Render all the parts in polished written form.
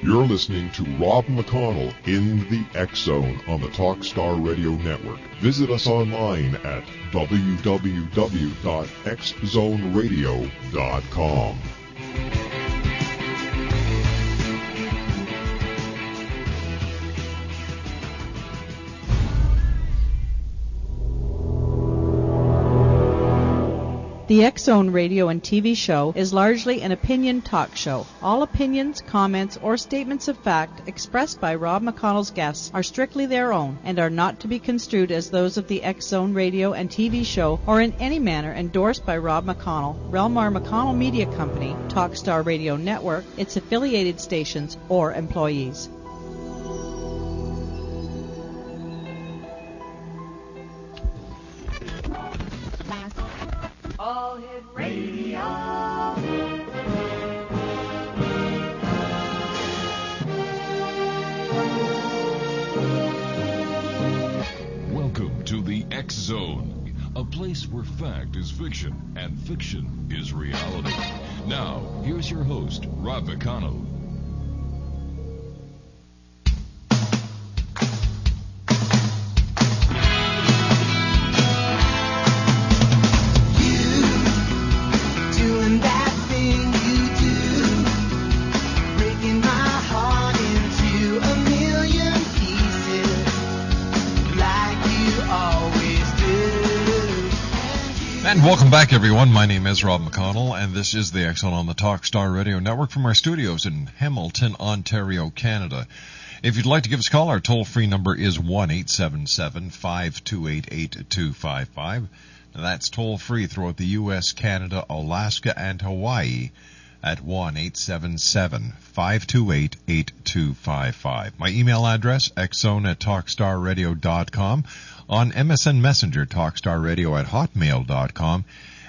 You're listening to Rob McConnell in the X Zone on the Talkstar Radio Network. Visit us online at www.xzoneradio.com. The X Zone radio and TV show is largely an opinion talk show. All opinions, comments, or statements of fact expressed by Rob McConnell's guests are strictly their own and are not to be construed as those of the X Zone radio and TV show or in any manner endorsed by Rob McConnell, Relmar McConnell Media Company, Talkstar Radio Network, its affiliated stations, or employees. All Hit Radio. Welcome to the X Zone, a place where fact is fiction and fiction is reality. Now, here's your host, Rob McConnell. And welcome back, everyone. My name is Rob McConnell, and this is the X Zone on the Talkstar Radio Network from our studios in Hamilton, Ontario, Canada. If you'd like to give us a call, our toll-free number is 1-877-528-8255. That's toll-free throughout the U.S., Canada, Alaska, and Hawaii at 1-877-528-8255. My email address, xzone@talkstarradio.com. On MSN Messenger, talkstarradio@hotmail.com,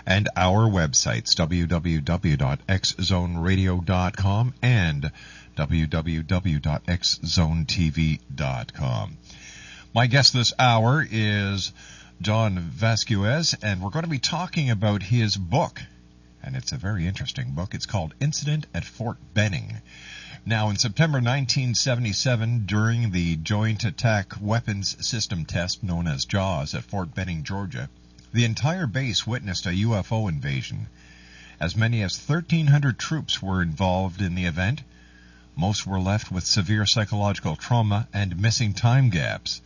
and our websites, www.xzoneradio.com and www.xzonetv.com. My guest this hour is John VASQUEZ, and we're going to be talking about his book, and it's a very interesting book. It's called Incident at Fort Benning. Now, in September 1977, during the Joint Attack Weapons System test known as JAWS at Fort Benning, Georgia, the entire base witnessed a UFO invasion. As many as 1,300 troops were involved in the event. Most were left with severe psychological trauma and missing time gaps.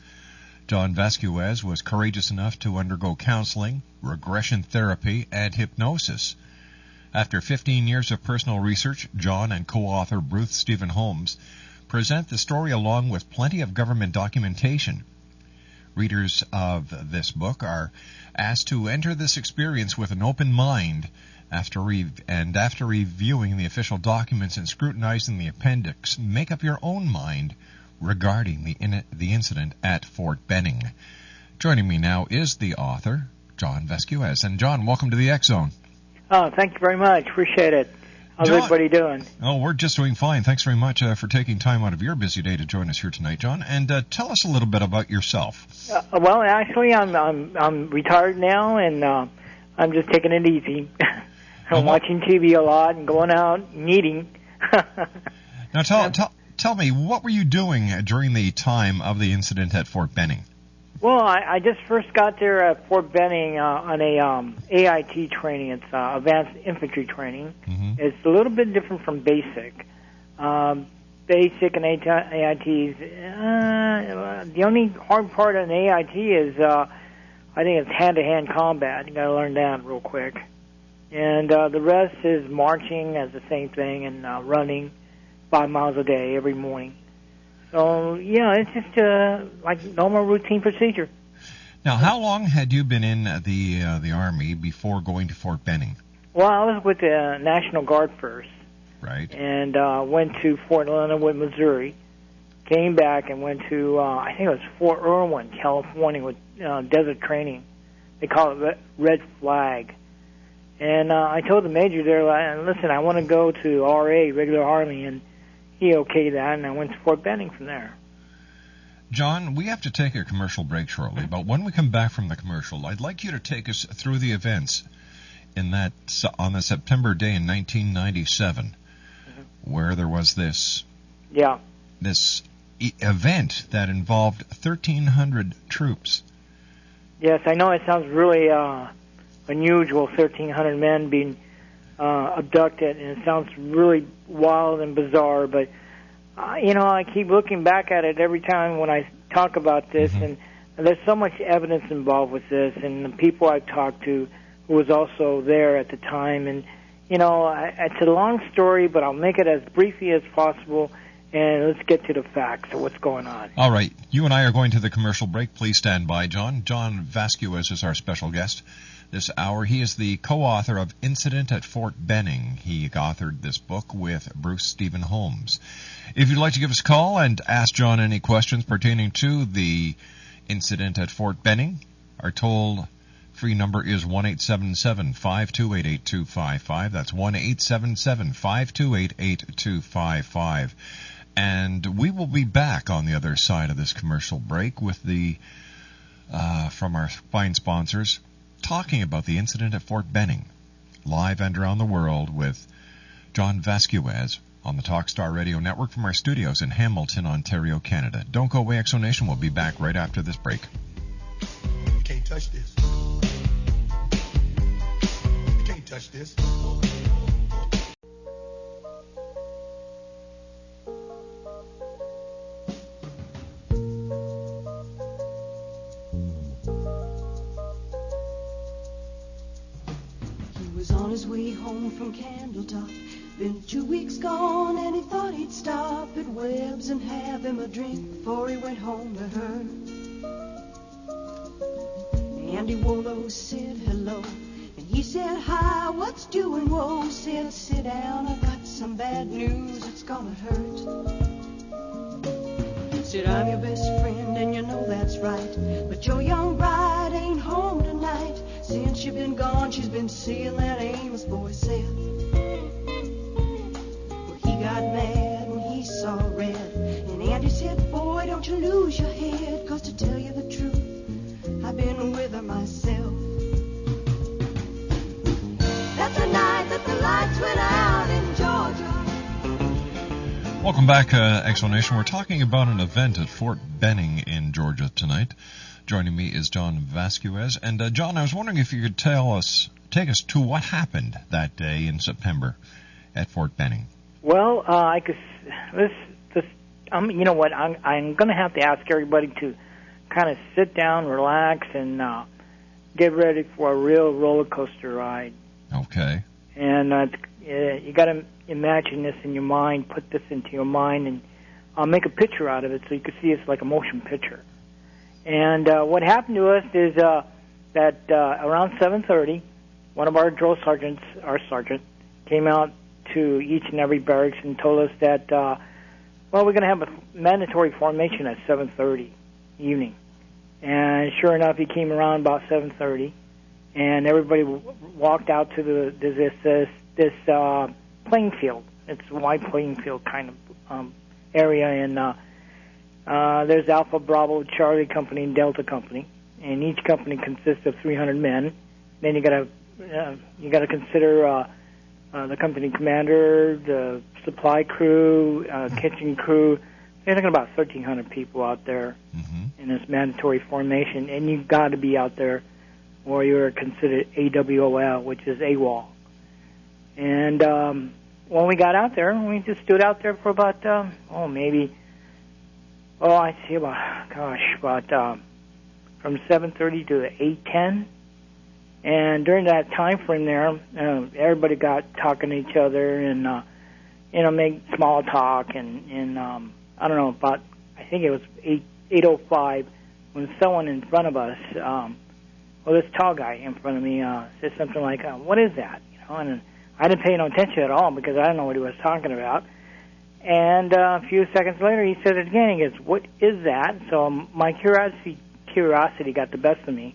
John VASQUEZ was courageous enough to undergo counseling, regression therapy, and hypnosis. After 15 years of personal research, John and co-author Bruce Stephen Holmes present the story along with plenty of government documentation. Readers of this book are asked to enter this experience with an open mind after reviewing the official documents and scrutinizing the appendix, make up your own mind regarding the incident at Fort Benning. Joining me now is the author, John VASQUEZ. And John, welcome to the X Zone. Oh, thank you very much. Appreciate it. How's everybody doing? Oh, we're just doing fine. Thanks very much for taking time out of your busy day to join us here tonight, John. And tell us a little bit about yourself. Well, actually, I'm retired now, and I'm just taking it easy. I'm watching TV a lot and going out and eating. Now, tell me, what were you doing during the time of the incident at Fort Benning? Well, I just first got there at Fort Benning on a AIT training. It's advanced infantry training. Mm-hmm. It's a little bit different from basic. Basic and AITs. The only hard part on AIT is I think it's hand-to-hand combat. You got to learn that real quick. And the rest is marching as the same thing and running 5 miles a day every morning. So, yeah, it's just like normal routine procedure. Now, how long had you been in the Army before going to Fort Benning? Well, I was with the National Guard first. Right. And went to Fort Leonard, Missouri. Came back and went to, I think it was Fort Irwin, California, with desert training. They call it Red Flag. And I told the major there, listen, I want to go to RA, regular Army, and he okayed that, and I went to Fort Benning from there. John, we have to take a commercial break shortly, but when we come back from the commercial, I'd like you to take us through the events on the September day in 1997, where there was this Yeah. This event that involved 1,300 troops. Yes, I know it sounds really unusual, 1,300 men being abducted, and it sounds really wild and bizarre, but, I keep looking back at it every time when I talk about this, and there's so much evidence involved with this, and the people I've talked to who was also there at the time, and, it's a long story, but I'll make it as briefly as possible, and let's get to the facts of what's going on. All right. You and I are going to the commercial break. Please stand by, John. John VASQUEZ is our special guest this hour. He is the co-author of Incident at Fort Benning. He authored this book with Bruce Stephen Holmes. If you'd like to give us a call and ask John any questions pertaining to the incident at Fort Benning, our toll-free number is 1-877-528-8255. That's 1-877-528-8255. And we will be back on the other side of this commercial break with from our fine sponsors, talking about the incident at Fort Benning, live and around the world with John VASQUEZ on the Talkstar Radio Network from our studios in Hamilton, Ontario, Canada. Don't go away, Exo Nation. We'll be back right after this break. You can't touch this. You can't touch this. On his way home from Candletop, been 2 weeks gone, and he thought he'd stop at Webb's and have him a drink before he went home to her. Andy Wolo said hello, and he said hi, what's doing? Whoa, said sit down, I've got some bad news, it's gonna hurt. Said I'm your best friend, and you know that's right, but your young bride ain't home tonight. Since you've been gone, she's been seeing that Amos boy said. Well, he got mad and he saw red. And Andy said, boy, don't you lose your head, 'cause to tell you the truth, I've been with her myself. That's the night that the lights went out in Georgia. Welcome back, Exo Nation. We're talking about an event at Fort Benning in Georgia tonight. Joining me is John VASQUEZ. And, John, I was wondering if you could take us to what happened that day in September at Fort Benning. Well, you know what, I'm going to have to ask everybody to kind of sit down, relax, and get ready for a real roller coaster ride. Okay. And you got to imagine this in your mind, put this into your mind, and I'll make a picture out of it so you can see it's like a motion picture. And what happened to us is that around 7:30, one of our drill sergeants, our sergeant, came out to each and every barracks and told us that, we're going to have a mandatory formation at 7:30 evening. And sure enough, he came around about 7:30, and everybody walked out to this playing field. It's a wide playing field kind of area, and there's Alpha, Bravo, Charlie Company, and Delta Company, and each company consists of 300 men. Then you got to consider the company commander, the supply crew, kitchen crew. They're talking about 1,300 people out there in this mandatory formation, and you've got to be out there, or you're considered AWOL, which is AWOL. And when we got out there, we just stood out there for about from 7:30 to 8:10. And during that time frame there, everybody got talking to each other and, make small talk. And I don't know, I think it was 8:05 when someone in front of us, this tall guy in front of me, said something like, what is that? And I didn't pay no attention at all because I didn't know what he was talking about. And a few seconds later, he said it again. He goes, what is that? So my curiosity got the best of me.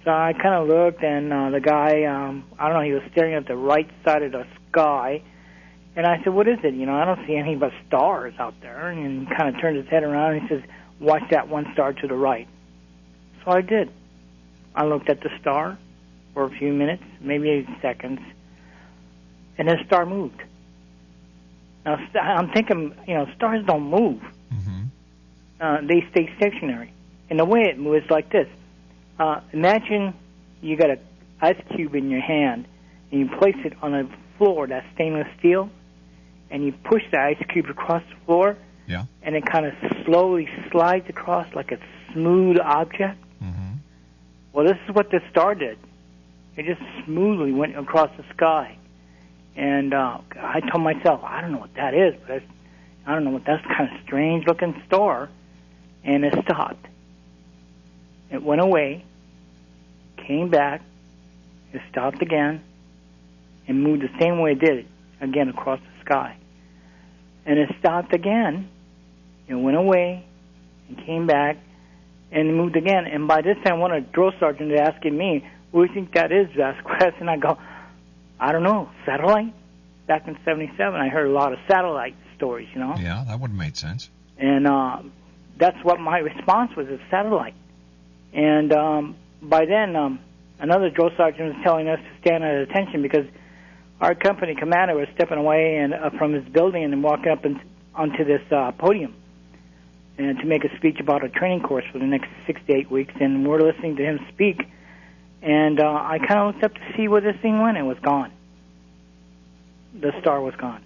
So I kind of looked, and the guy, I don't know, he was staring at the right side of the sky. And I said, what is it? I don't see anything but stars out there. And he kind of turned his head around, and he says, watch that one star to the right. So I did. I looked at the star for a few minutes, maybe 8 seconds, and the star moved. Now, I'm thinking, stars don't move. They stay stationary. And the way it moves is like this. Imagine you got an ice cube in your hand, and you place it on a floor that's stainless steel, and you push the ice cube across the floor, and it kind of slowly slides across like a smooth object. Well, this is what this star did. It just smoothly went across the sky. And I told myself, I don't know what that is, but I don't know what that's kind of strange-looking star. And it stopped. It went away, came back, it stopped again, and moved the same way it did, again across the sky. And it stopped again, it went away, and came back, and moved again. And by this time, one of the drill sergeants is asking me, what do you think that is, VASQUEZ? And I go, I don't know, satellite? Back in 77, I heard a lot of satellite stories, Yeah, that would have made sense. And that's what my response was, a satellite. And by then, another drill sergeant was telling us to stand at attention because our company commander was stepping away and from his building and walking up onto this podium and to make a speech about a training course for the next 6 to 8 weeks. And we're listening to him speak. And I kind of looked up to see where this thing went. It was gone. The star was gone.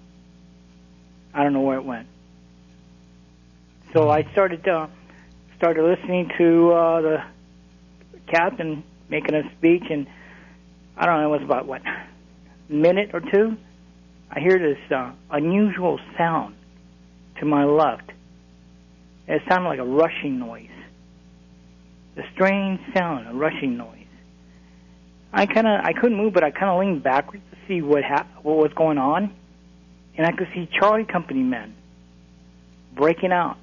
I don't know where it went. So I started listening to the captain making a speech, and I don't know, it was about, a minute or two? I hear this unusual sound to my left. It sounded like a rushing noise. A strange sound, a rushing noise. I couldn't move, but I kind of leaned backwards to see what was going on, and I could see Charlie Company men breaking out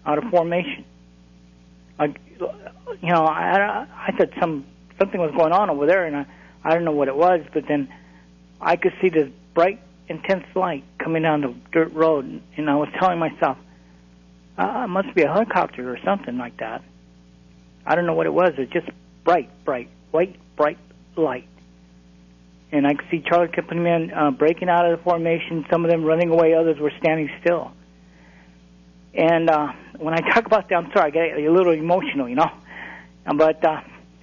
of formation. I thought something was going on over there, and I didn't know what it was, but then I could see this bright, intense light coming down the dirt road, and I was telling myself, it must be a helicopter or something like that. I don't know what it was. It was just bright, white, bright light. And I could see Charlie Company men breaking out of the formation, some of them running away, others were standing still. And when I talk about that, I'm sorry, I get a little emotional, But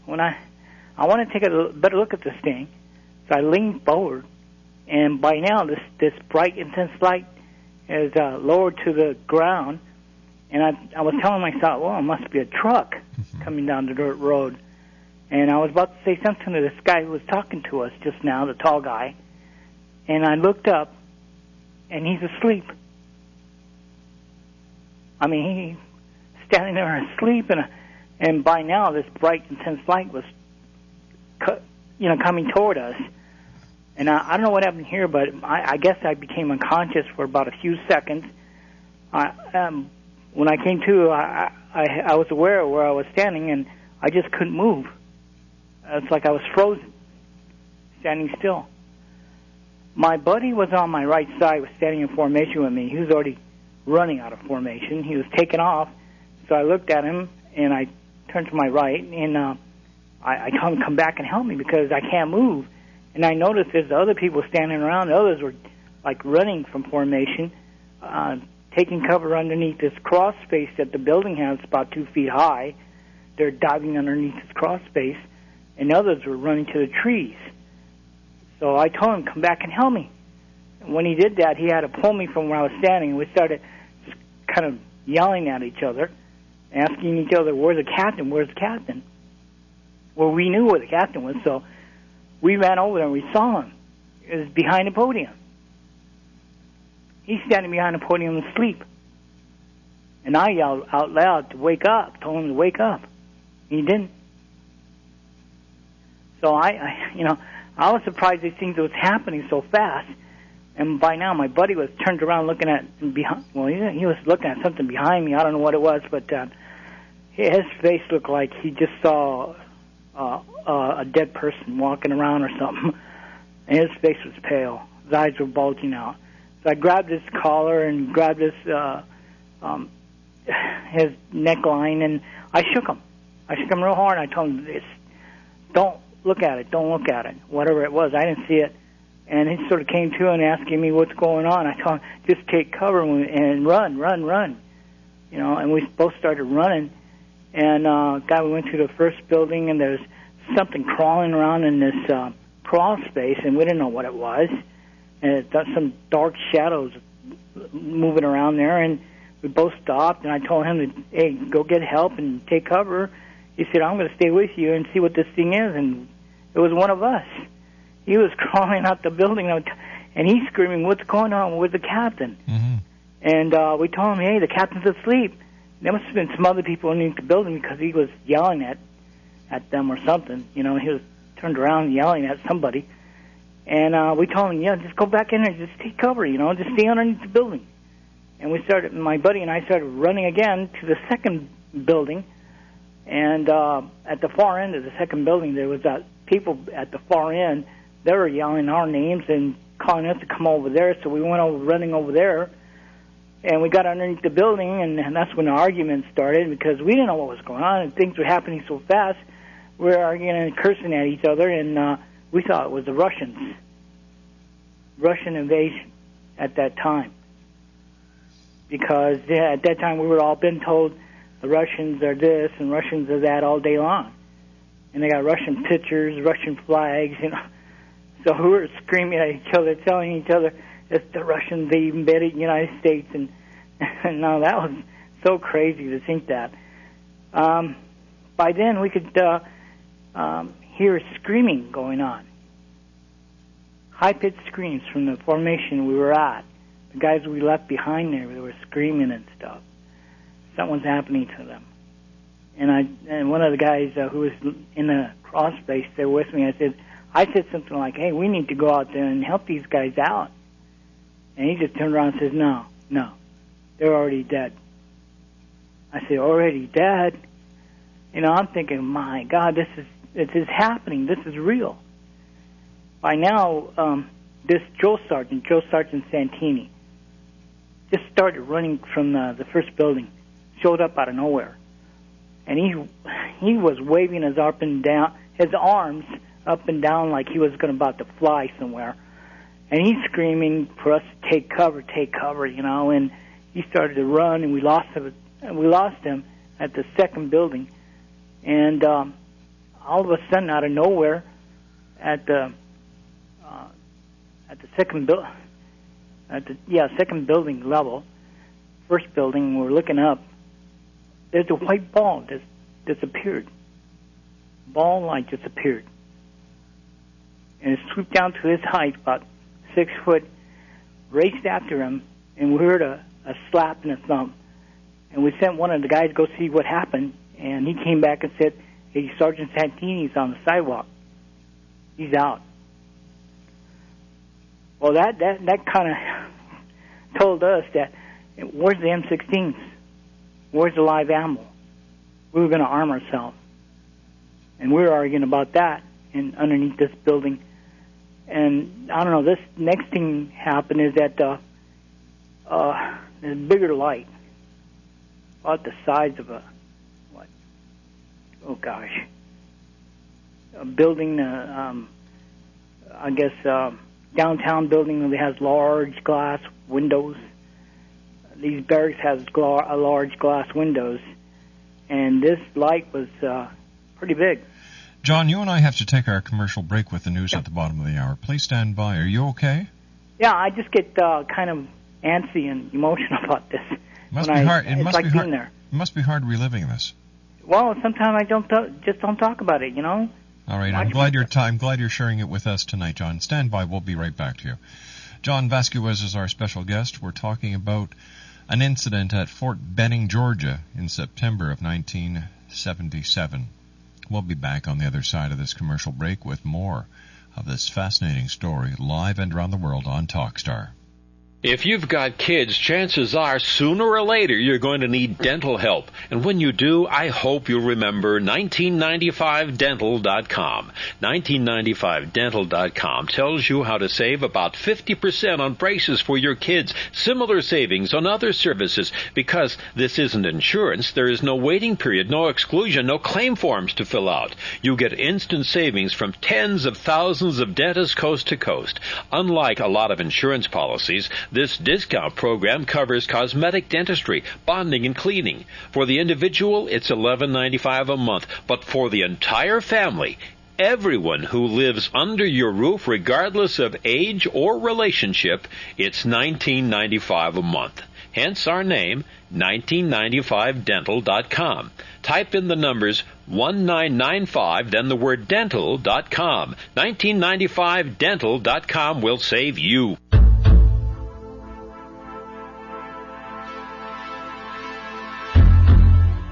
when I want to take a better look at this thing, so I leaned forward, and by now this bright, intense light is lowered to the ground, and I was telling myself, well, it must be a truck coming down the dirt road. And I was about to say something to this guy who was talking to us just now, the tall guy, and I looked up, and he's asleep. I mean, he's standing there asleep, and by now this bright, intense light was, coming toward us. And I don't know what happened here, but I guess I became unconscious for about a few seconds. When I came to, I was aware of where I was standing, and I just couldn't move. It's like I was frozen, standing still. My buddy was on my right side, was standing in formation with me. He was already running out of formation. He was taking off. So I looked at him, and I turned to my right, and I told him to come back and help me because I can't move. And I noticed there's other people standing around. The others were, running from formation, taking cover underneath this crawl space that the building has about 2 feet high. They're diving underneath this crawl space, and others were running to the trees. So I told him, come back and help me. And when he did that, he had to pull me from where I was standing, and we started just kind of yelling at each other, asking each other, where's the captain, where's the captain? Well, we knew where the captain was, so we ran over there and we saw him. It was behind the podium. He's standing behind the podium asleep. And I yelled out loud to wake up, told him to wake up. He didn't. So I was surprised these things was happening so fast. And by now, my buddy was turned around looking at behind. Well, he was looking at something behind me. I don't know what it was, but his face looked like he just saw a dead person walking around or something. And his face was pale. His eyes were bulging out. So I grabbed his collar and grabbed his neckline, and I shook him. I shook him real hard. And I told him, "Don't look at it. Don't look at it." Whatever it was, I didn't see it. And he sort of came to and asking me what's going on. I told him, just take cover and run. You know, and we both started running. And we went to the first building, and there's something crawling around in this crawl space, and we didn't know what it was. And it got some dark shadows moving around there, and we both stopped, and I told him, hey, go get help and take cover. He said, I'm going to stay with you and see what this thing is, and it was one of us. He was crawling out the building, and he's screaming, what's going on with the captain? Mm-hmm. And we told him, hey, the captain's asleep. There must have been some other people underneath the building because he was yelling at them or something. You know, he was turned around yelling at somebody. And we told him, yeah, just go back in there, just take cover, you know, just stay underneath the building. And my buddy and I started running again to the second building. And at the far end of the second building, there was people at the far end. They were yelling our names and calling us to come over there. So we went running over there. And we got underneath the building, and that's when the argument started because we didn't know what was going on, and things were happening so fast. We were arguing and cursing at each other, and we thought it was the Russian invasion at that time. Because at that time we were all been told the Russians are this and Russians are that all day long. And they got Russian pictures, Russian flags, you know. So we were screaming at each other, telling each other it's the Russians, they invaded the United States. And no, that was so crazy to think that. By then we could hear screaming going on. High-pitched screams from the formation we were at. The guys we left behind there, they were screaming and stuff. Something's happening to them. And one of the guys who was in the cross space there with me, I said something like, hey, we need to go out there and help these guys out. And he just turned around and says, no, they're already dead. I said, already dead? You know, I'm thinking, my God, this is happening. This is real. By now, this Joe Sergeant Santini, just started running from the first building, showed up out of nowhere. And he was waving his arms up and down like he was about to fly somewhere. And he's screaming for us to take cover, you know, and he started to run, and we lost him at the second building. And all of a sudden, out of nowhere, at the second building level, first building, we're looking up. There's a white ball that disappeared. Ball light disappeared, and it swooped down to his height, about 6 foot, raced after him, and we heard a slap and a thump. And we sent one of the guys to go see what happened, and he came back and said, hey, Sergeant Santini's on the sidewalk. He's out. Well, that kind of told us that, where's the M16s? Where's the live ammo? We were going to arm ourselves. And we were arguing about that underneath this building. And I don't know, this next thing happened is that there's a bigger light, about the size of a building, I guess, downtown building that has large glass windows. These barracks has large glass windows, and this light was pretty big. John, you and I have to take our commercial break with the news at the bottom of the hour. Please stand by. Are you okay? Yeah, I just get kind of antsy and emotional about this. It must be hard. It must be hard reliving this. Well, sometimes I don't talk about it, you know. All right, I'm glad you're sharing it with us tonight, John. Stand by. We'll be right back to you. John VASQUEZ is our special guest. We're talking about an incident at Fort Benning, Georgia, in September of 1977. We'll be back on the other side of this commercial break with more of this fascinating story, live and around the world on Talkstar. If you've got kids, chances are sooner or later you're going to need dental help. And when you do, I hope you'll remember 1995dental.com. 1995dental.com tells you how to save about 50% on braces for your kids. Similar savings on other services. Because this isn't insurance, there is no waiting period, no exclusion, no claim forms to fill out. You get instant savings from tens of thousands of dentists coast to coast. Unlike a lot of insurance policies, this discount program covers cosmetic dentistry, bonding, and cleaning. For the individual, it's $11.95 a month, but for the entire family, everyone who lives under your roof, regardless of age or relationship, it's $19.95 a month. Hence our name, 1995dental.com. Type in the numbers 1995, then the word dental.com. 1995dental.com will save you.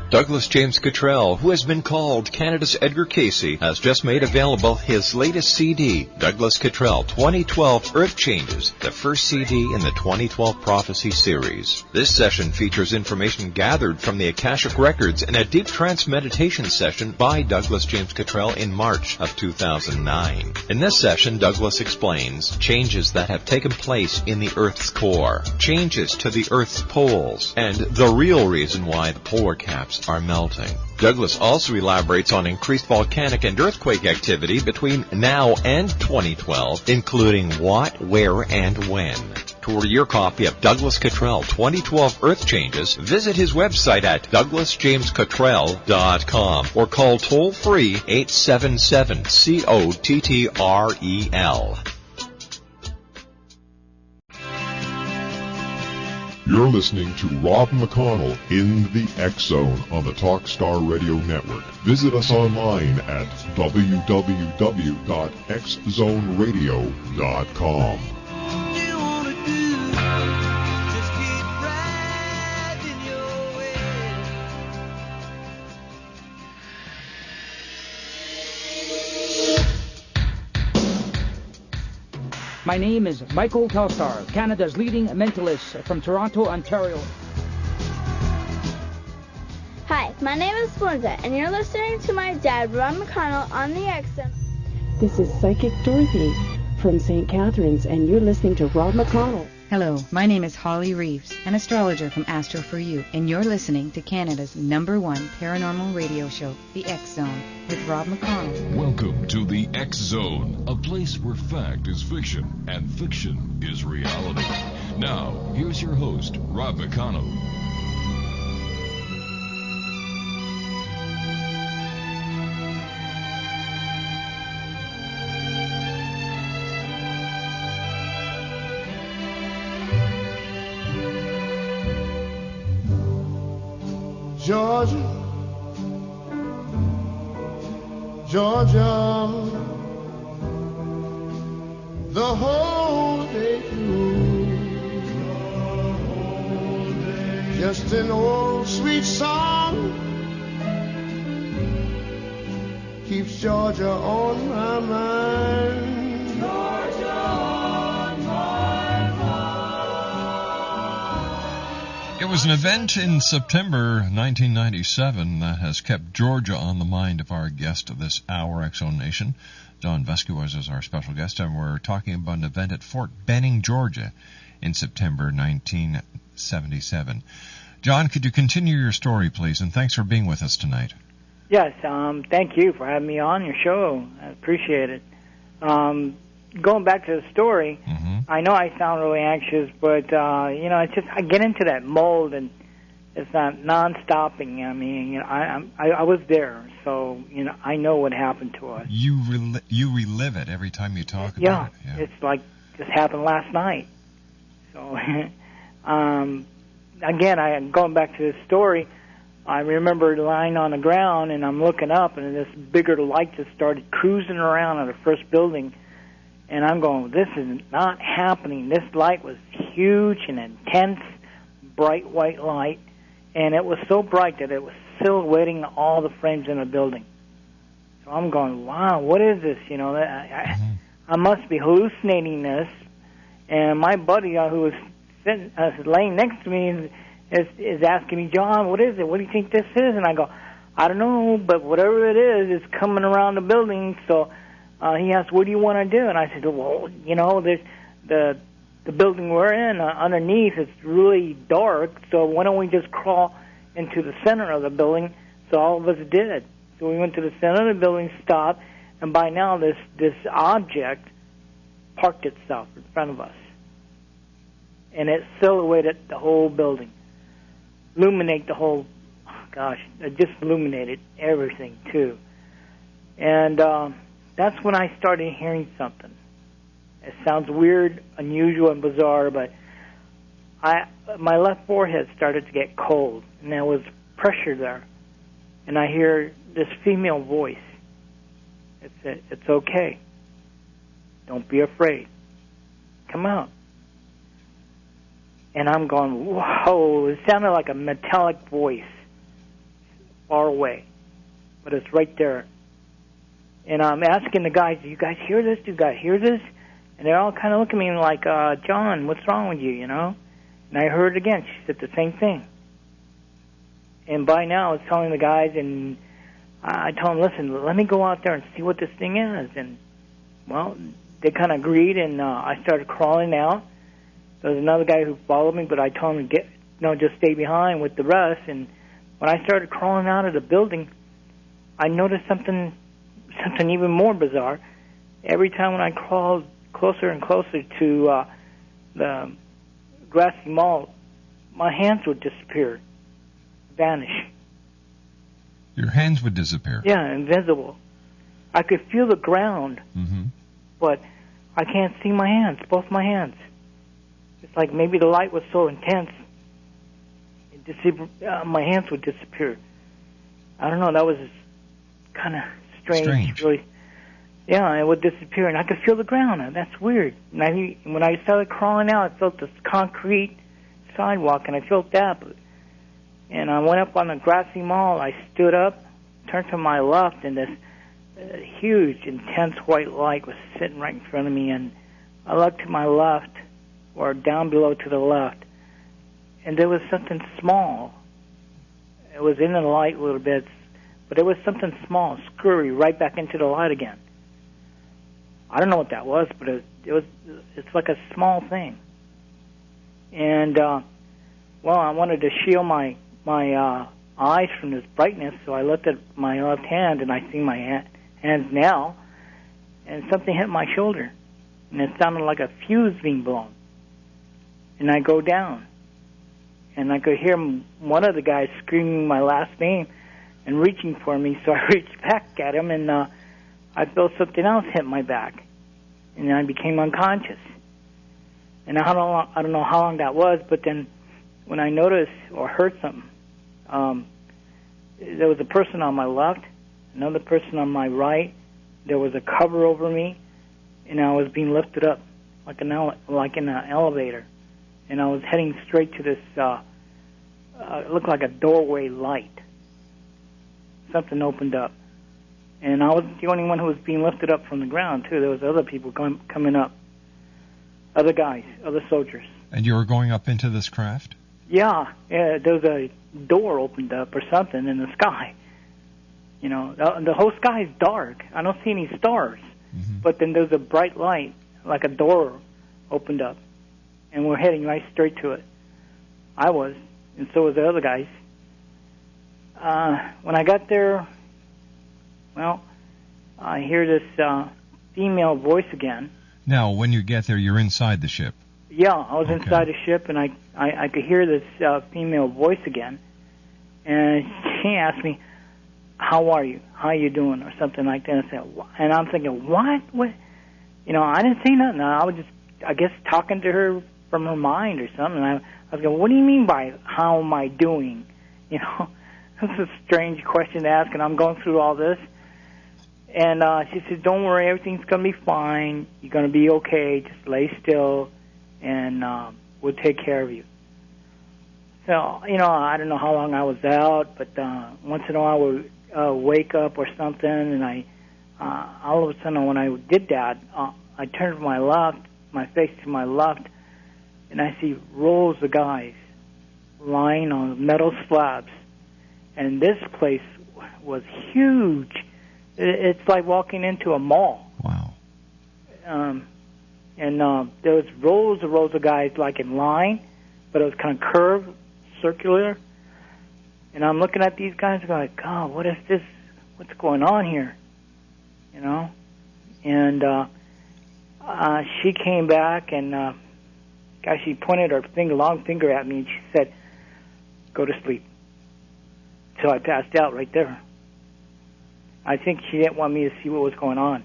Douglas James Cottrell, who has been called Canada's Edgar Casey, has just made available his latest CD, Douglas Cottrell 2012 Earth Changes, the first CD in the 2012 Prophecy series. This session features information gathered from the Akashic Records in a deep trance meditation session by Douglas James Cottrell in March of 2009. In this session, Douglas explains changes that have taken place in the Earth's core, changes to the Earth's poles, and the real reason why the polar caps are melting. Douglas also elaborates on increased volcanic and earthquake activity between now and 2012, including what, where, and when. To order your copy of Douglas Cottrell 2012 Earth Changes, visit his website at douglasjamescottrell.com or call toll-free 877-COTTREL. You're listening to Rob McConnell in the X Zone on the Talkstar Radio Network. Visit us online at www.xzoneradio.com. My name is Michael Telstar, Canada's leading mentalist from Toronto, Ontario. Hi, my name is Belinda, and you're listening to my dad, Rob McConnell, on the X Zone. This is Psychic Dorothy from St. Catharines, and you're listening to Rob McConnell. Hello, my name is Holly Reeves, an astrologer from Astro For You, and you're listening to Canada's #1 paranormal radio show, The X Zone, with Rob McConnell. Welcome to The X Zone, a place where fact is fiction and fiction is reality. Now, here's your host, Rob McConnell. Georgia, Georgia, the whole day through, just an old sweet song keeps Georgia on my mind. Georgia on my mind. It was an event in September 1997 that has kept Georgia on the mind of our guest of this hour, X-Zone Nation. John VASQUEZ is our special guest, and we're talking about an event at Fort Benning, Georgia in September 1977. John, could you continue your story, please? And thanks for being with us tonight. Yes, thank you for having me on your show. I appreciate it. Going back to the story, I know I sound really anxious, but, it's just, I get into that mold, and it's not non-stopping. I mean, I was there, so, I know what happened to us. You relive it every time you talk about it. Yeah, it's like just happened last night. So, again, going back to the story, I remember lying on the ground, and I'm looking up, and this bigger light just started cruising around on the first building. And I'm going, this is not happening. This light was huge and intense, bright white light. And it was so bright that it was silhouetting all the frames in the building. So I'm going, wow, what is this? I must be hallucinating this. And my buddy, who was laying next to me is asking me, John, what is it? What do you think this is? And I go, I don't know, but whatever it is, it's coming around the building. So he asked, what do you want to do? And I said, well, there's the building we're in, underneath, it's really dark, so why don't we just crawl into the center of the building? So all of us did. So we went to the center of the building, stopped, and by now this object parked itself in front of us. And it silhouetted the whole building, illuminate the whole, it just illuminated everything, too. And that's when I started hearing something. It sounds weird, unusual, and bizarre, but my left forehead started to get cold, and there was pressure there. And I hear this female voice. It said, it's okay. Don't be afraid. Come out. And I'm going, whoa, it sounded like a metallic voice far away, but it's right there. And I'm asking the guys, do you guys hear this? Do you guys hear this? And they're all kind of looking at me like, John, what's wrong with you, And I heard it again. She said the same thing. And by now, I was telling the guys, and I told them, listen, let me go out there and see what this thing is. And, well, they kind of agreed, and I started crawling out. There was another guy who followed me, but I told him to just stay behind with the rest. And when I started crawling out of the building, I noticed something even more bizarre. Every time when I crawled closer and closer to the grassy mall, my hands would disappear, vanish. Your hands would disappear? Yeah, invisible. I could feel the ground, but I can't see my hands, both my hands. It's like maybe the light was so intense, my hands would disappear. I don't know, that was kind of strange. Really. Yeah, it would disappear, and I could feel the ground. That's weird. And when I started crawling out, I felt this concrete sidewalk, and I felt that. And I went up on the grassy mall. I stood up, turned to my left, and this huge, intense white light was sitting right in front of me. And I looked to my left, or down below to the left, and there was something small. It was in the light a little bit, but it was something small, scurry right back into the light again. I don't know what that was, but it's like a small thing. And well, I wanted to shield my eyes from this brightness, so I looked at my left hand, and I see my hands now, and something hit my shoulder, and it sounded like a fuse being blown. And I go down, and I could hear one of the guys screaming my last name and reaching for me, so I reached back at him, and I felt something else hit my back, and I became unconscious. And I don't know how long that was, but then when I noticed or heard something, there was a person on my left, another person on my right. There was a cover over me, and I was being lifted up like in an elevator, and I was heading straight to this. It looked like a doorway light. Something opened up. And I wasn't the only one who was being lifted up from the ground, too. There was other people coming up, other guys, other soldiers. And you were going up into this craft? Yeah, there was a door opened up or something in the sky. The whole sky is dark. I don't see any stars. But then there's a bright light, like a door opened up. And we're heading right straight to it. I was, and so was the other guys. When I got there, well, I hear this female voice again. Now, when you get there, you're inside the ship. Yeah, I was inside the ship, and I could hear this female voice again. And she asked me, how are you? How are you doing? Or something like that. And I'm thinking, what? I didn't say nothing. I was just, I guess, talking to her from her mind or something. And I was going, what do you mean by how am I doing? That's a strange question to ask, and I'm going through all this. And she said, don't worry, everything's going to be fine. You're going to be okay. Just lay still, and we'll take care of you. So, I don't know how long I was out, but once in a while I would wake up or something, and all of a sudden when I did that, I turned to my left, my face to my left, and I see rows of guys lying on metal slabs. And this place was huge. It's like walking into a mall. Wow. And there was rows of guys like in line, but it was kind of curved, circular. And I'm looking at these guys and going, God, what is this? What's going on here? You know? And she came back and she pointed her long finger at me and she said, go to sleep. So I passed out right there. I think she didn't want me to see what was going on.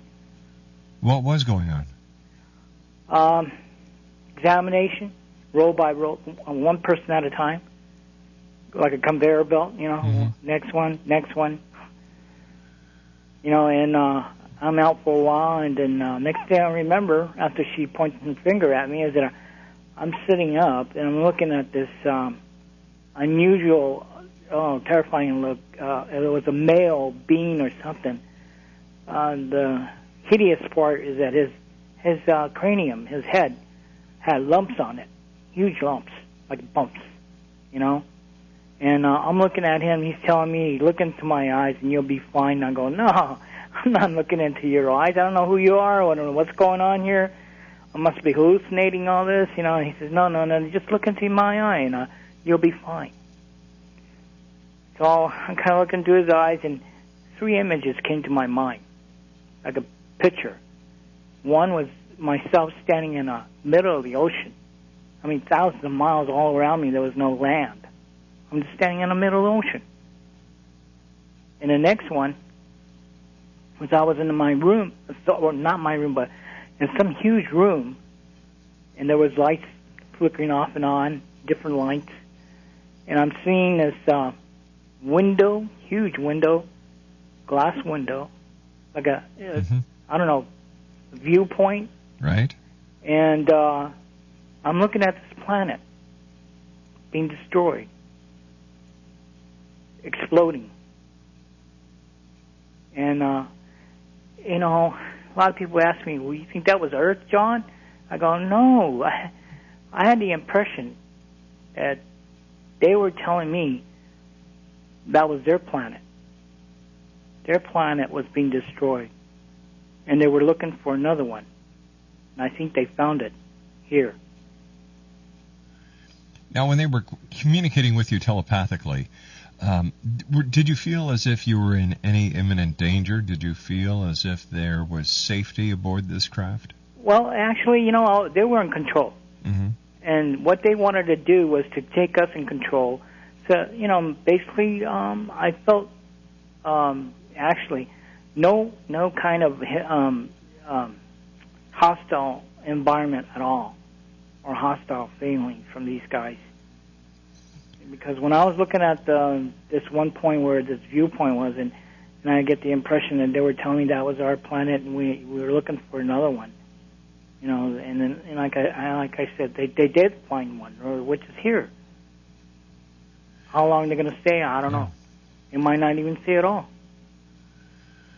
What was going on? Examination, row by row, one person at a time, like a conveyor belt, you know, next one. You know, and I'm out for a while, and then next thing I remember, after she pointed her finger at me, is that I'm sitting up, and I'm looking at this unusual, terrifying look. It was a male being or something. The hideous part is that his cranium, his head, had lumps on it, huge lumps, like bumps, you know. And I'm looking at him. He's telling me, look into my eyes and you'll be fine. And I go, no, I'm not looking into your eyes. I don't know who you are. I don't know what's going on here. I must be hallucinating all this, you know. And he says, no, just look into my eye and you'll be fine. So I'm kind of looking into his eyes, and 3 images came to my mind, like a picture. One was myself standing in the middle of the ocean. I mean, thousands of miles all around me, there was no land. I'm just standing in the middle of the ocean. And the next one was I was in my room, or not my room, but in some huge room, and there was lights flickering off and on, different lights. And I'm seeing this window, huge window, glass window, like a, I don't know, viewpoint. Right. And I'm looking at this planet being destroyed, exploding. And, you know, a lot of people ask me, well, you think that was Earth, John? I go, no. I had the impression that they were telling me that was their planet. Their planet was being destroyed. And they were looking for another one. And I think they found it here. Now, when they were communicating with you telepathically, did you feel as if you were in any imminent danger? Did you feel as if there was safety aboard this craft? Well, actually, you know, they were in control. Mm-hmm. And what they wanted to do was to take us in control. So, you know, basically, I felt actually no kind of hostile environment at all, or hostile feeling from these guys. Because when I was looking at this one point where this viewpoint was, and I get the impression that they were telling me that was our planet, and we were looking for another one. You know, and then and like I said, they did find one, which is here. How long they're going to stay, I don't know. They might not even stay at all.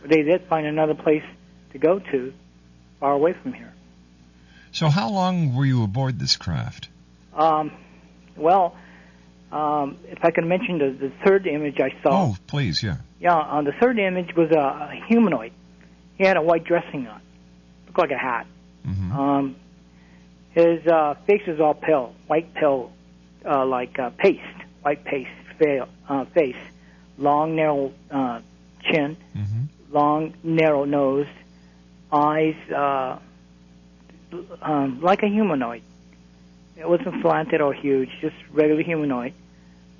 But they did find another place to go to, far away from here. So how long were you aboard this craft? Well, if I can mention the third image I saw. Oh, please, yeah. Yeah, the third image was a humanoid. He had a white dressing on. Looked like a hat. Mm-hmm. His face was all pale, white pale, like paste, white paste face. Long, narrow chin, long, narrow nose, eyes like a humanoid. It wasn't slanted or huge, just regular humanoid.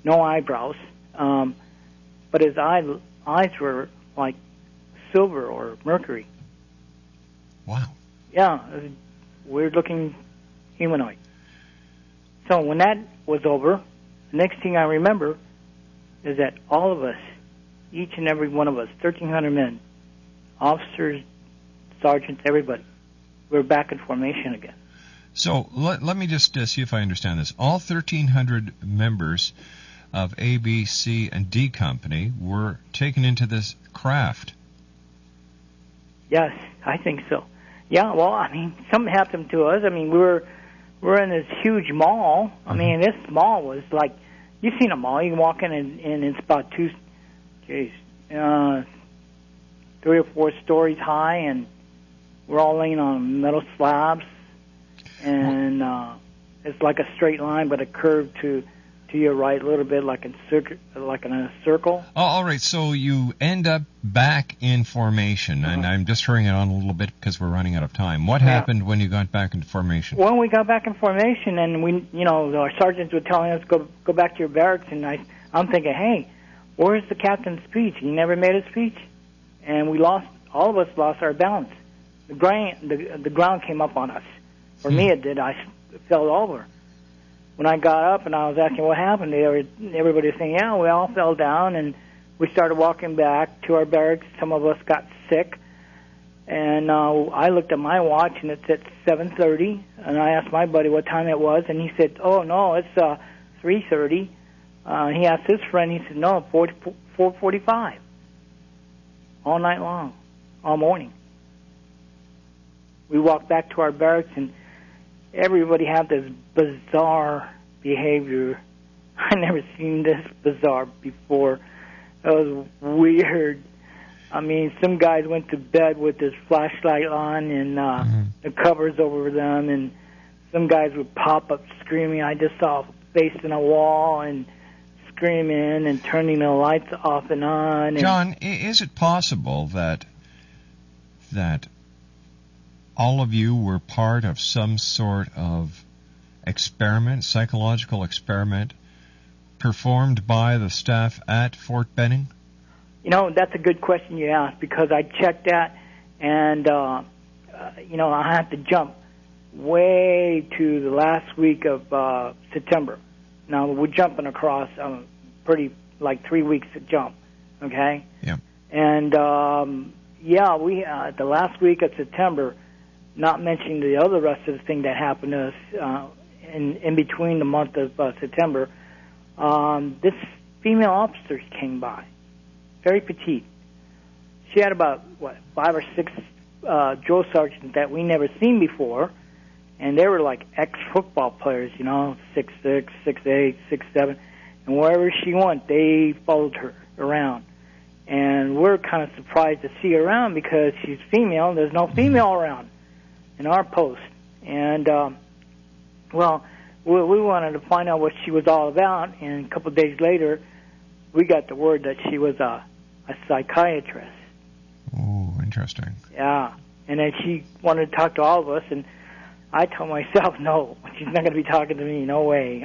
No eyebrows. But his eyes were like silver or mercury. Wow. Yeah, weird-looking humanoid. So when that was over, the next thing I remember is that all of us, each and every one of us, 1,300 men, officers, sergeants, everybody, we're back in formation again. So let me just see if I understand this. All 1,300 members of A, B, C, and D Company were taken into this craft. Yes, I think so. Yeah, well, I mean, something happened to us. I mean, we were we're in this huge mall. I mean, this mall was like, you've seen a mall. You can walk in and it's about 3 or 4 stories high, and we're all laying on metal slabs, and it's like a straight line, but a curve to your right a little bit, like in a circle. Oh, all right. So you end up back in formation, and I'm just hurrying it on a little bit because we're running out of time. What happened when you got back into formation? When we got back in formation, and our sergeants were telling us go back to your barracks, and I'm thinking, hey, where's the captain's speech? He never made a speech, and all of us lost our balance. The ground came up on us. For me, it did. I fell over. When I got up and I was asking what happened, everybody was saying, yeah, we all fell down, and we started walking back to our barracks. Some of us got sick, and I looked at my watch, and it said 7:30, and I asked my buddy what time it was, and he said, oh, no, it's 3:30. He asked his friend, he said, no, 4:45, all night long, all morning. We walked back to our barracks, and everybody had this bizarre behavior. I never seen this bizarre before. It was weird. I mean, some guys went to bed with this flashlight on and the covers over them, and some guys would pop up screaming. I just saw a face in a wall and screaming and turning the lights off and on. John, is it possible that all of you were part of some sort of experiment, psychological experiment, performed by the staff at Fort Benning? That's a good question you asked, because I checked that, and, I have to jump way to the last week of September. Now, we're jumping across pretty, like 3 weeks to jump, okay? Yeah. And, we the last week of September, not mentioning the other rest of the thing that happened to us in between the month of September, this female officer came by, very petite. She had about, 5 or 6 drill sergeants that we never seen before, and they were like ex-football players, 6'6", 6'8", 6'7", and wherever she went, they followed her around. And we're kind of surprised to see her around because she's female, and there's no female around in our post. And, we wanted to find out what she was all about, and a couple of days later, we got the word that she was a psychiatrist. Oh, interesting. Yeah, and then she wanted to talk to all of us, and I told myself, no, she's not going to be talking to me, no way,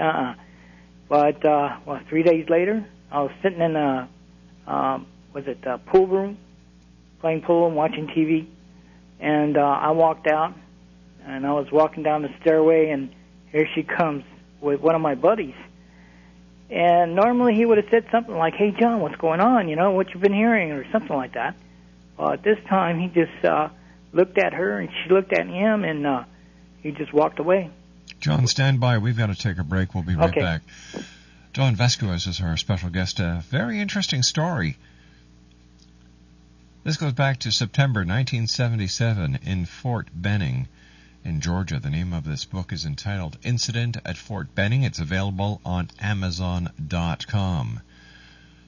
But, 3 days later, I was sitting in a, pool room, playing pool and watching TV, and I walked out, and I was walking down the stairway, and here she comes with one of my buddies. And normally he would have said something like, hey, John, what's going on, what you've been hearing, or something like that. But this time he just looked at her, and she looked at him, and he just walked away. John, stand by. We've got to take a break. We'll be right back. John VASQUEZ is our special guest. A very interesting story. This goes back to September 1977 in Fort Benning in Georgia. The name of this book is entitled Incident at Fort Benning. It's available on Amazon.com.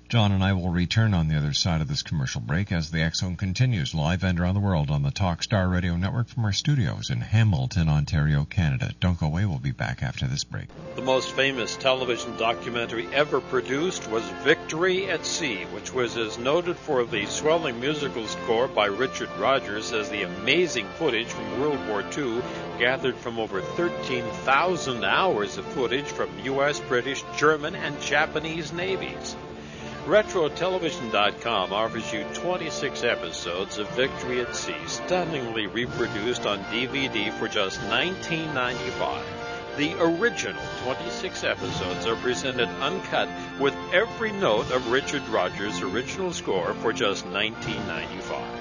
John and I will return on the other side of this commercial break as the X-Zone continues live and around the world on the Talkstar Radio Network from our studios in Hamilton, Ontario, Canada. Don't go away. We'll be back after this break. The most famous television documentary ever produced was Victory at Sea, which was as noted for the swelling musical score by Richard Rodgers as the amazing footage from World War II, gathered from over 13,000 hours of footage from U.S., British, German, and Japanese navies. RetroTelevision.com offers you 26 episodes of Victory at Sea, stunningly reproduced on DVD for just $19.95. The original 26 episodes are presented uncut with every note of Richard Rodgers' original score for just $19.95.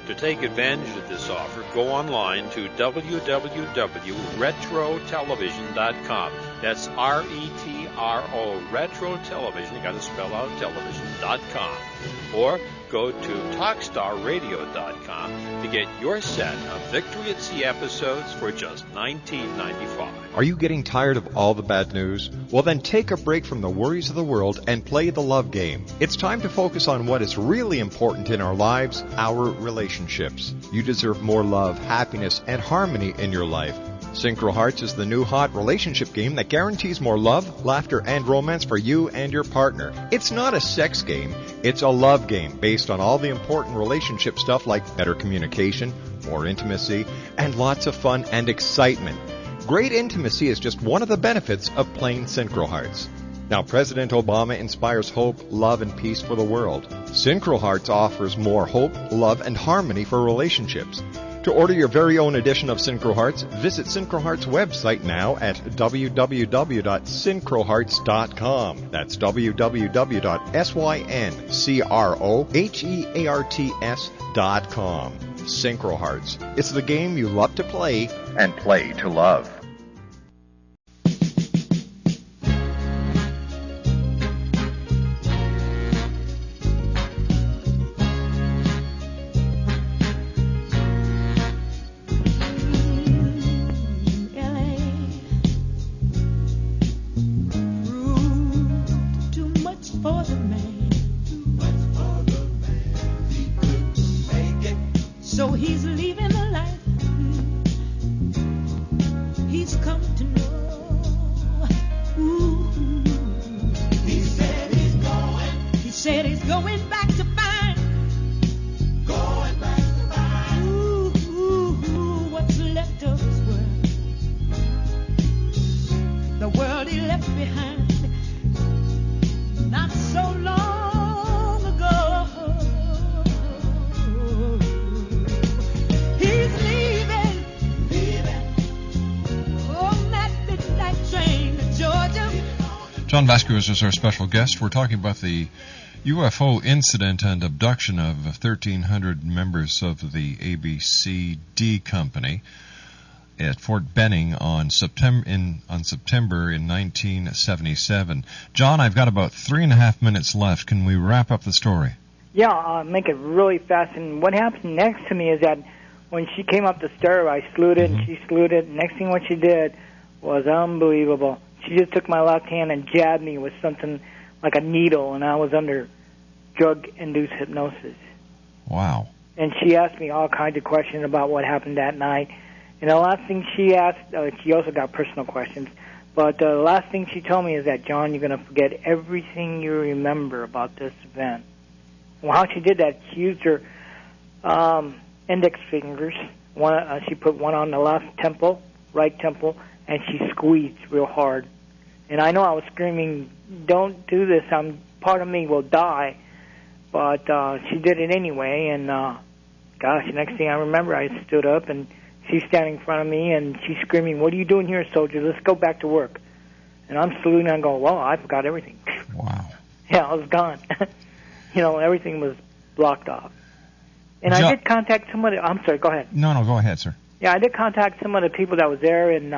To take advantage of this offer, go online to www.retrotelevision.com. That's R-E-T-R-O, retrotelevision, you got to spell out television.com. Or go to TalkStarRadio.com to get your set of Victory at Sea episodes for just $19.95. Are you getting tired of all the bad news? Well, then take a break from the worries of the world and play the love game. It's time to focus on what is really important in our lives, our relationships. You deserve more love, happiness, and harmony in your life. Synchro Hearts is the new hot relationship game that guarantees more love, laughter, and romance for you and your partner. It's not a sex game, it's a love game based on all the important relationship stuff like better communication, more intimacy, and lots of fun and excitement. Great intimacy is just one of the benefits of playing Synchro Hearts. Now, President Obama inspires hope, love, and peace for the world. Synchro Hearts offers more hope, love, and harmony for relationships. To order your very own edition of Synchro Hearts, visit Synchro Hearts' website now at www.synchrohearts.com. That's www.synchrohearts.com. Synchro Hearts. It's the game you love to play and play to love. John VASQUEZ is our special guest. We're talking about the UFO incident and abduction of 1,300 members of the ABCD company at Fort Benning on September in 1977. John, I've got about 3.5 minutes left. Can we wrap up the story? Yeah, I'll make it really fast. And what happened next to me is that when she came up the stair, I saluted and she saluted. Next thing what she did was unbelievable. She just took my left hand and jabbed me with something like a needle, and I was under drug-induced hypnosis. Wow. And she asked me all kinds of questions about what happened that night. And the last thing she asked, she also got personal questions, but the last thing she told me is that, John, you're going to forget everything you remember about this event. Well, how she did that, she used her index fingers. She put one on the left temple, right temple, and she squeezed real hard. And I know I was screaming, don't do this, part of me will die. But she did it anyway, and gosh, the next thing I remember, I stood up, and she's standing in front of me, and she's screaming, what are you doing here, soldier? Let's go back to work. And I'm saluting, and I'm going, well, I forgot everything. Wow. Yeah, I was gone. Everything was blocked off. And I did contact somebody. I'm sorry, go ahead. No, go ahead, sir. Yeah, I did contact some of the people that was there, and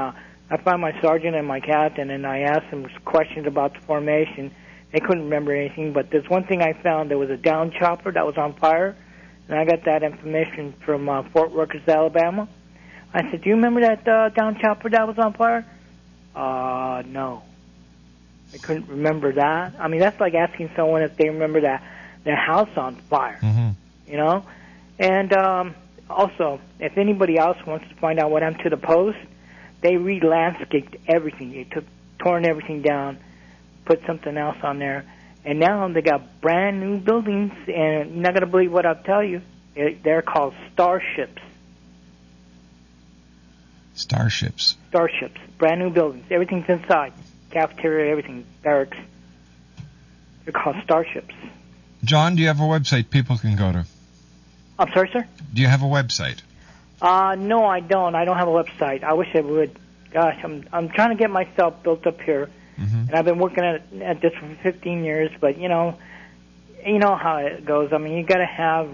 I found my sergeant and my captain, and I asked them questions about the formation. They couldn't remember anything, but there's one thing I found. There was a down chopper that was on fire, and I got that information from Fort Worth, Alabama. I said, do you remember that down chopper that was on fire? No. I couldn't remember that. I mean, that's like asking someone if they remember their house on fire, And also, if anybody else wants to find out what happened to the post, they re-landscaped everything. They torn everything down, put something else on there, and now they got brand new buildings, and you're not going to believe what I'll tell you. They're called starships. Starships. Starships. Brand new buildings. Everything's inside. Cafeteria, everything. Barracks. They're called starships. John, do you have a website people can go to? I'm sorry, sir? Do you have a website? No, I don't. I don't have a website. I wish I would. Gosh, I'm trying to get myself built up here, and I've been working at this for 15 years. But you know how it goes. I mean, you got to have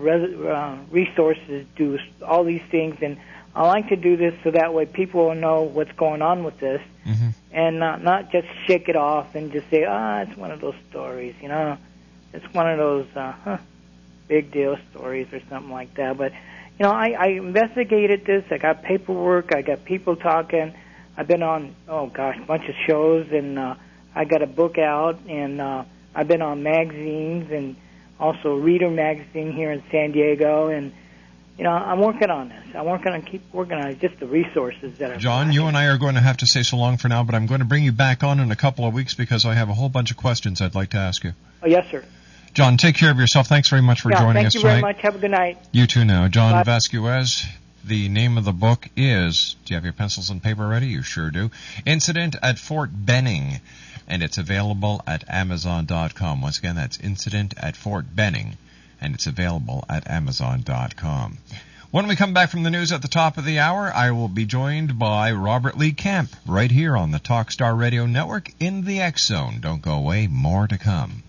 resources, do all these things, and I like to do this so that way people will know what's going on with this, and not just shake it off and just say, it's one of those stories. It's one of those. big deal stories or something like that. But, you know, I investigated this. I got paperwork. I got people talking. I've been on, a bunch of shows, and I got a book out, and I've been on magazines and also Reader Magazine here in San Diego, and, you know, I'm working on this. Keep working on it, just the resources that John, you and I are going to have to say so long for now, but I'm going to bring you back on in a couple of weeks because I have a whole bunch of questions I'd like to ask you. Oh, yes, sir. John, take care of yourself. Thanks very much for joining us tonight. Thank you very much. Have a good night. You too now. John VASQUEZ. The name of the book is, do you have your pencils and paper ready? You sure do. Incident at Fort Benning. And it's available at Amazon.com. Once again, that's Incident at Fort Benning. And it's available at Amazon.com. When we come back from the news at the top of the hour, I will be joined by Robert Lee Camp right here on the Talkstar Radio Network in the X Zone. Don't go away. More to come.